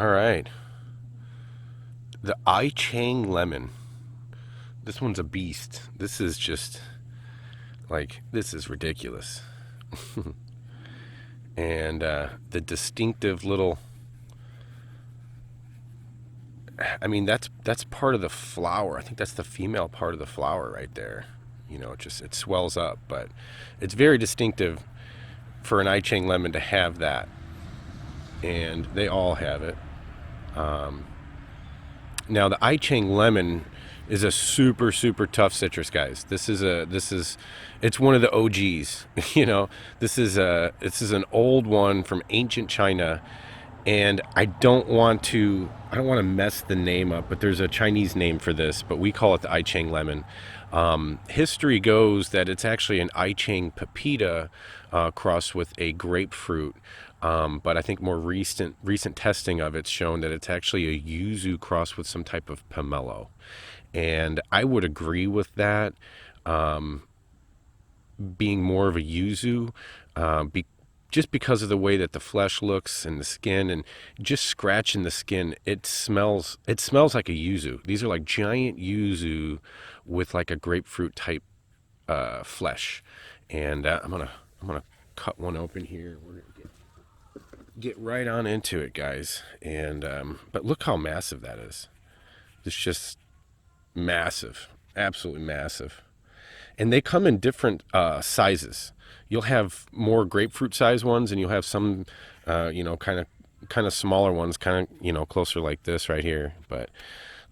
All right. The I Chang lemon. This one's a beast. This is just this is ridiculous. And the distinctive little, I mean, that's part of the flower. I think that's the female part of the flower right there. It swells up, but it's very distinctive for an I Chang lemon to have that. And they all have it. Now the I Chang lemon is a super super tough citrus, guys. It's one of the OGs. This is an old one from ancient China, and I don't want to mess the name up, but there's a Chinese name for this, but we call it the I Chang lemon. History goes that it's actually an I Chang pepita crossed with a grapefruit. But I think more recent testing of it's shown that it's actually a yuzu crossed with some type of pomelo, and I would agree with that. Um, Being more of a yuzu, just because of the way that the flesh looks and the skin, and just scratching the skin, it smells like a yuzu. These are like giant yuzu with like a grapefruit type flesh, and I'm gonna cut one open here. We're gonna get right on into it, guys. And but look how massive that is. It's just massive, absolutely massive. And they come in different sizes. You'll have more grapefruit size ones, and you'll have some, kind of smaller ones, kind of closer like this right here. But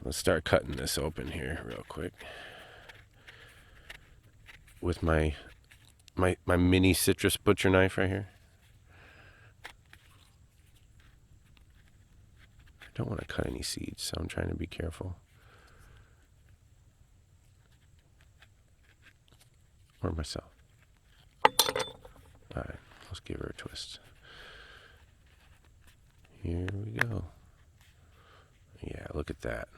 let's start cutting this open here real quick with my mini citrus butcher knife right here. I don't want to cut any seeds, so I'm trying to be careful. Or myself. All right, let's give her a twist. Here we go. Yeah, look at that.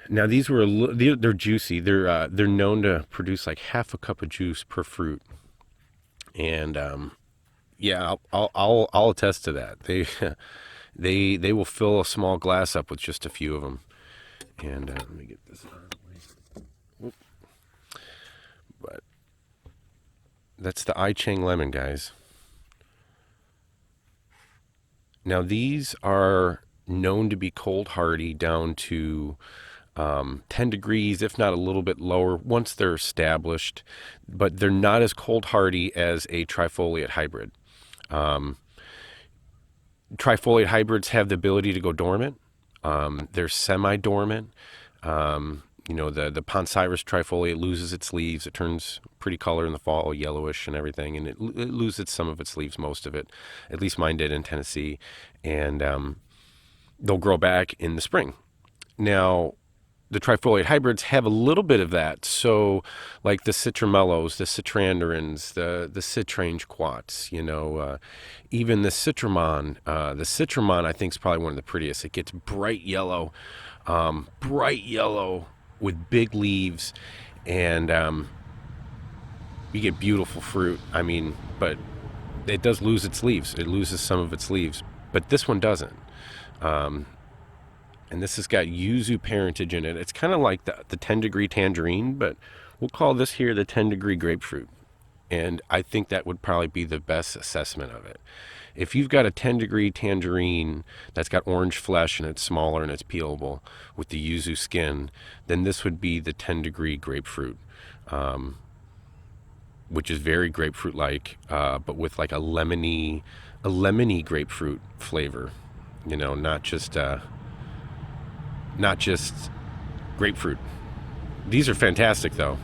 Now they're juicy. They're known to produce like half a cup of juice per fruit, and yeah, I'll attest to that. They will fill a small glass up with just a few of them. And let me get this out of the way. But that's the I Chang lemon, guys. Now these are known to be cold hardy down to 10 degrees, if not a little bit lower, once they're established. But they're not as cold hardy as a trifoliate hybrid. Um, Trifoliate hybrids have the ability to go dormant. They're semi-dormant. The Poncirus trifoliate loses its leaves. It turns pretty color in the fall, yellowish and everything, and it loses some of its leaves, most of it. At least mine did in Tennessee, and they'll grow back in the spring. Now, the trifoliate hybrids have a little bit of that. So, like the citramellos, the citranderins, the citrange quats, even the citramon. The citramon, I think, is probably one of the prettiest. It gets bright yellow with big leaves, and you get beautiful fruit. I mean, but it does lose its leaves. It loses some of its leaves, but this one doesn't. Um, and this has got yuzu parentage in it. It's kind of like the 10 degree tangerine, but we'll call this here the 10 degree grapefruit. And I think that would probably be the best assessment of it. If you've got a 10 degree tangerine that's got orange flesh and it's smaller and it's peelable with the yuzu skin, then this would be the 10 degree grapefruit, which is very grapefruit like, but with like a lemony grapefruit flavor. Not just grapefruit. These are fantastic though.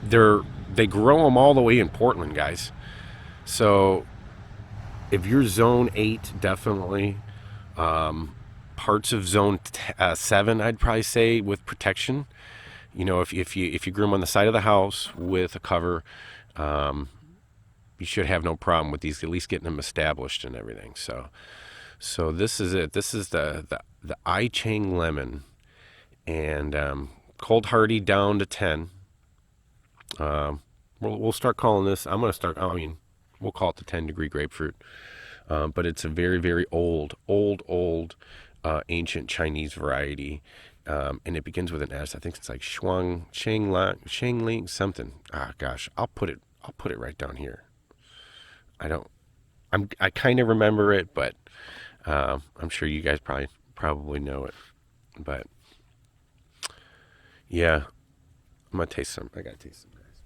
They grow them all the way in Portland, guys. So if you're zone 8, definitely. Parts of zone 7, I'd probably say, with protection. If you grow them on the side of the house with a cover, you should have no problem with these. At least getting them established and everything. So this is it. This is the I Chang lemon, and cold hardy down to 10. We'll start calling this. I'm gonna start. I mean, we'll call it the 10 degree grapefruit. but it's a very, very old, ancient Chinese variety. And it begins with an S. I think it's like Shuang, Shangling, something. Ah, gosh, I'll put it right down here. I don't, I kind of remember it, but I'm sure you guys probably know it. But yeah, I'm gonna taste some. I gotta taste some, guys.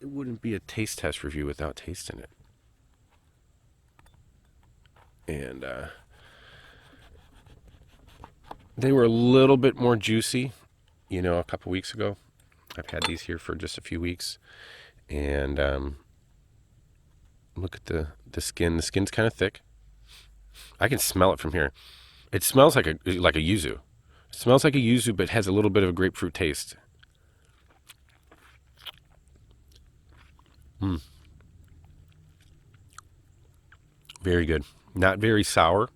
It wouldn't be a taste test review without tasting it. And they were a little bit more juicy, a couple weeks ago. I've had these here for just a few weeks, and look at the skin. The skin's kind of thick. I can smell it from here. It smells like a yuzu. It smells like a yuzu, but has a little bit of a grapefruit taste. Mm, very good. Not very sour.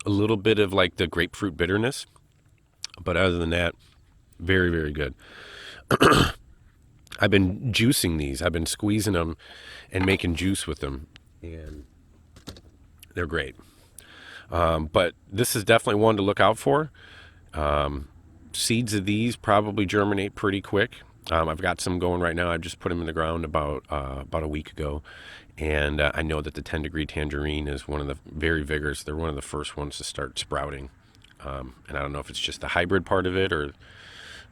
A little bit of like the grapefruit bitterness, but other than that, very, very good. I've been juicing these. I've been squeezing them and making juice with them, and they're great. But this is definitely one to look out for. Seeds of these probably germinate pretty quick. I've got some going right now. I just put them in the ground about a week ago, and I know that the 10-degree tangerine is one of the very vigorous. They're one of the first ones to start sprouting, and I don't know if it's just the hybrid part of it or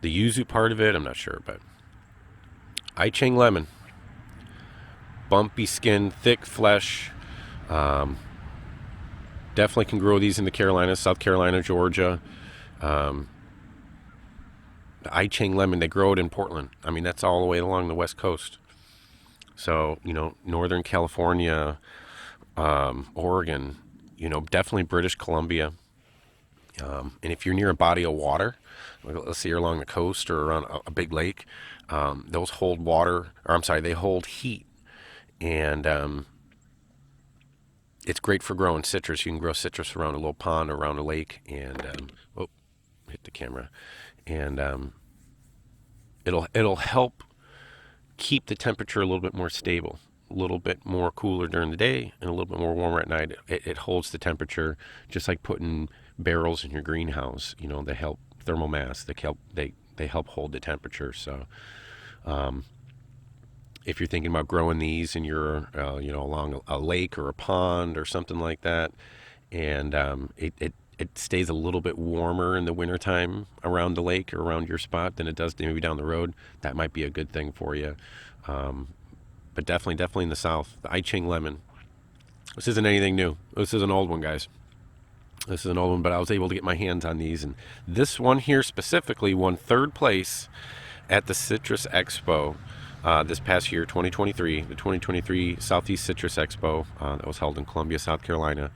the yuzu part of it. I'm not sure, but I Chang lemon, bumpy skin, thick flesh. Um, Definitely can grow these in the Carolinas, South Carolina, Georgia. Um, the I Chang lemon, they grow it in Portland. I mean, that's all the way along the West Coast. So, Northern California, Oregon, definitely British Columbia. And if you're near a body of water, like let's say you're along the coast or around a big lake, those hold water, or I'm sorry, they hold heat. And it's great for growing citrus. You can grow citrus around a little pond or around a lake, and oh, hit the camera, and it'll help keep the temperature a little bit more stable, a little bit more cooler during the day, and a little bit more warmer at night. It holds the temperature, just like putting barrels in your greenhouse. They help thermal mass. They help hold the temperature. So. If you're thinking about growing these and you're along a lake or a pond or something like that, and it stays a little bit warmer in the wintertime around the lake or around your spot than it does maybe down the road, that might be a good thing for you. But definitely in the south, the I Chang lemon. This isn't anything new. This is an old one, guys. This is an old one, but I was able to get my hands on these, and this one here specifically won third place at the Citrus Expo this past year, 2023, the 2023 Southeast Citrus Expo that was held in Columbia, South Carolina.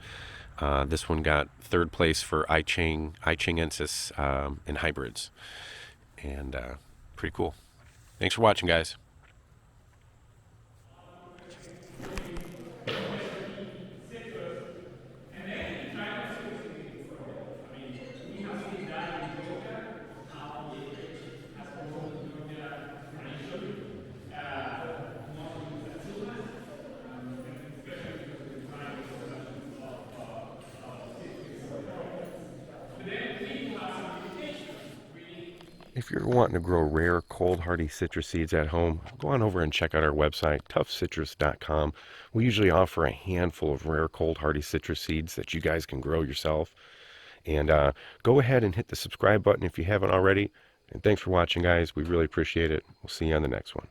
This one got third place for I Changensis in hybrids, and pretty cool. Thanks for watching, guys. If you're wanting to grow rare, cold, hardy citrus seeds at home, go on over and check out our website, toughcitrus.com. We usually offer a handful of rare, cold, hardy citrus seeds that you guys can grow yourself. And go ahead and hit the subscribe button if you haven't already. And thanks for watching, guys. We really appreciate it. We'll see you on the next one.